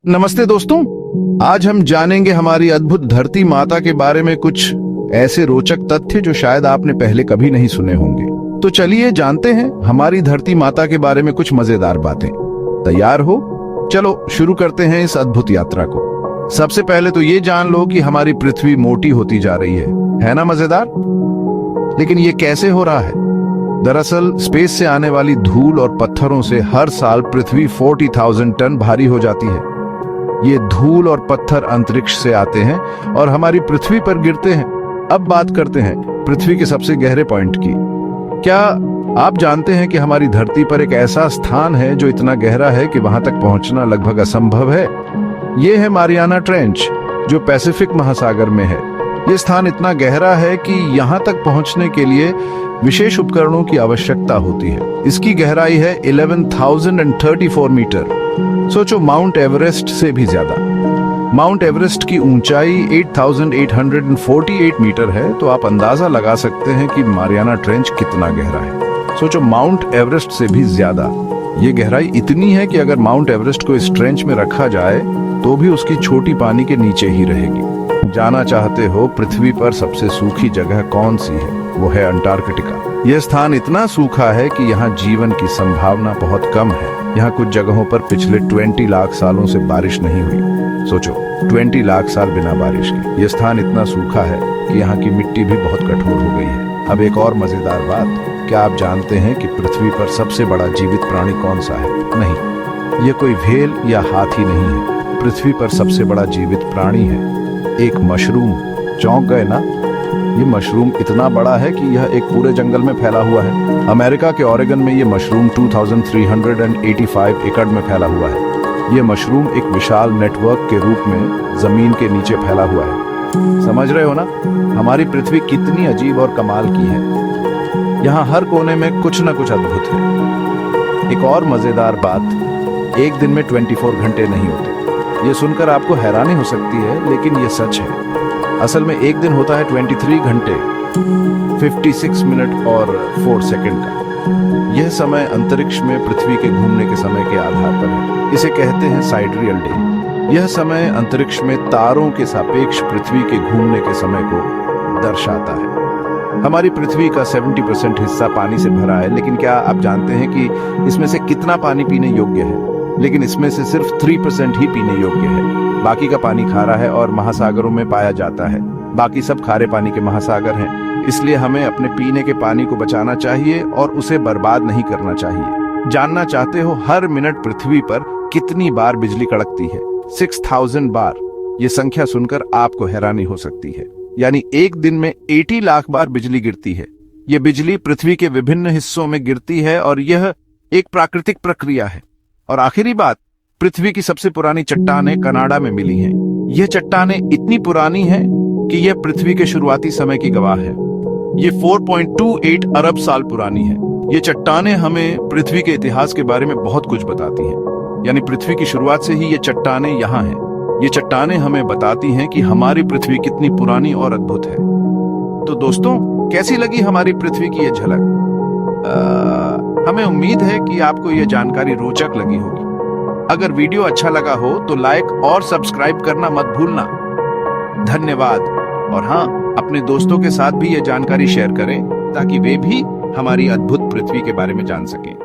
नमस्ते दोस्तों, आज हम जानेंगे हमारी अद्भुत धरती माता के बारे में कुछ ऐसे रोचक तथ्य जो शायद आपने पहले कभी नहीं सुने होंगे। तो चलिए जानते हैं हमारी धरती माता के बारे में कुछ मजेदार बातें। तैयार हो? चलो शुरू करते हैं इस अद्भुत यात्रा को। सबसे पहले तो ये जान लो कि हमारी पृथ्वी मोटी होती जा रही है ना मजेदार? लेकिन ये कैसे हो रहा है? दरअसल स्पेस से आने वाली धूल और पत्थरों से हर साल पृथ्वी 40,000 टन भारी हो जाती है। ये धूल और पत्थर अंतरिक्ष से आते हैं और हमारी पृथ्वी पर गिरते हैं। अब बात करते हैं पृथ्वी के सबसे गहरे पॉइंट की। क्या आप जानते हैं कि हमारी धरती पर एक ऐसा स्थान है जो इतना गहरा है कि वहां तक पहुंचना लगभग असंभव है? यह है मारियाना ट्रेंच, जो पैसिफिक महासागर में है। यह स्थान इतना गहरा है कि यहां तक पहुंचने के लिए विशेष उपकरणों की आवश्यकता होती है। इसकी गहराई है 11,034 मीटर। सोचो, माउंट एवरेस्ट से भी ज्यादा। माउंट एवरेस्ट की ऊंचाई 8,848 मीटर है, तो आप अंदाजा लगा सकते हैं कि मारियाना ट्रेंच कितना गहरा है। सोचो, माउंट एवरेस्ट से भी ज्यादा। ये गहराई इतनी है कि अगर माउंट एवरेस्ट को इस ट्रेंच में रखा जाए तो भी उसकी छोटी पानी के नीचे ही रहेगी। जाना चाहते हो पृथ्वी पर सबसे सूखी जगह कौन सी है? वो है अंटार्कटिका। यह स्थान इतना सूखा है कि यहाँ जीवन की संभावना बहुत कम है। यहाँ कुछ जगहों पर पिछले 20 लाख सालों से बारिश नहीं हुई। सोचो, 20 लाख साल बिना बारिश के। यह स्थान इतना सूखा है कि यहाँ की मिट्टी भी बहुत कठोर हो गई है। अब एक और मजेदार बात, क्या आप जानते हैं कि पृथ्वी पर सबसे बड़ा जीवित प्राणी कौन सा है? नहीं, ये कोई व्हेल या हाथी नहीं है। पृथ्वी पर सबसे बड़ा जीवित प्राणी है एक मशरूम। चौंक गए ना? ये मशरूम इतना बड़ा है कि यह एक पूरे जंगल में फैला हुआ है। अमेरिका के ओरेगन में ये मशरूम 2385 एकड़ में फैला हुआ है। ये मशरूम एक विशाल नेटवर्क के रूप में जमीन के नीचे फैला हुआ है। समझ रहे हो ना हमारी पृथ्वी कितनी अजीब और कमाल की है। यहाँ हर कोने में कुछ ना कुछ अद्भुत है। एक और मजेदार बात, एक दिन में 24 घंटे नहीं होते। ये सुनकर आपको हैरानी हो सकती है, लेकिन ये सच है। असल में एक दिन होता है 23 घंटे 56 मिनट और 4 सेकंड का। यह समय अंतरिक्ष में पृथ्वी के घूमने के समय के आधार पर है। इसे कहते हैं साइडरियल डे। यह समय अंतरिक्ष में तारों के सापेक्ष पृथ्वी के घूमने के समय को दर्शाता है। हमारी पृथ्वी का 70% हिस्सा पानी से भरा है, लेकिन क्या आप जानते हैं कि इसमें से कितना पानी पीने योग्य है? लेकिन इसमें से सिर्फ 3% ही पीने योग्य है। बाकी का पानी खारा है और महासागरों में पाया जाता है। बाकी सब खारे पानी के महासागर हैं। इसलिए हमें अपने पीने के पानी को बचाना चाहिए और उसे बर्बाद नहीं करना चाहिए। जानना चाहते हो हर मिनट पृथ्वी पर कितनी बार बिजली कड़कती है? 6,000 बार। ये संख्या सुनकर आपको हैरानी हो सकती है। यानी एक दिन में 80 लाख बार बिजली गिरती है। ये बिजली पृथ्वी के विभिन्न हिस्सों में गिरती है और यह एक प्राकृतिक प्रक्रिया है। और आखिरी बात, पृथ्वी की सबसे पुरानी चट्टानें कनाडा में मिली हैं। यह चट्टानें इतनी पुरानी हैं कि यह पृथ्वी के शुरुआती समय की गवाह है। ये 4.28 अरब साल पुरानी है। ये चट्टानें हमें पृथ्वी के इतिहास के बारे में बहुत कुछ बताती हैं। यानी पृथ्वी की शुरुआत से ही ये चट्टानें यहाँ हैं। ये चट्टानें हमें बताती हैं कि हमारी पृथ्वी कितनी पुरानी और अद्भुत है। तो दोस्तों, कैसी लगी हमारी पृथ्वी की यह झलक? हमें उम्मीद है कि आपको यह जानकारी रोचक लगी होगी। अगर वीडियो अच्छा लगा हो तो लाइक और सब्सक्राइब करना मत भूलना। धन्यवाद। और हाँ, अपने दोस्तों के साथ भी यह जानकारी शेयर करें ताकि वे भी हमारी अद्भुत पृथ्वी के बारे में जान सकें।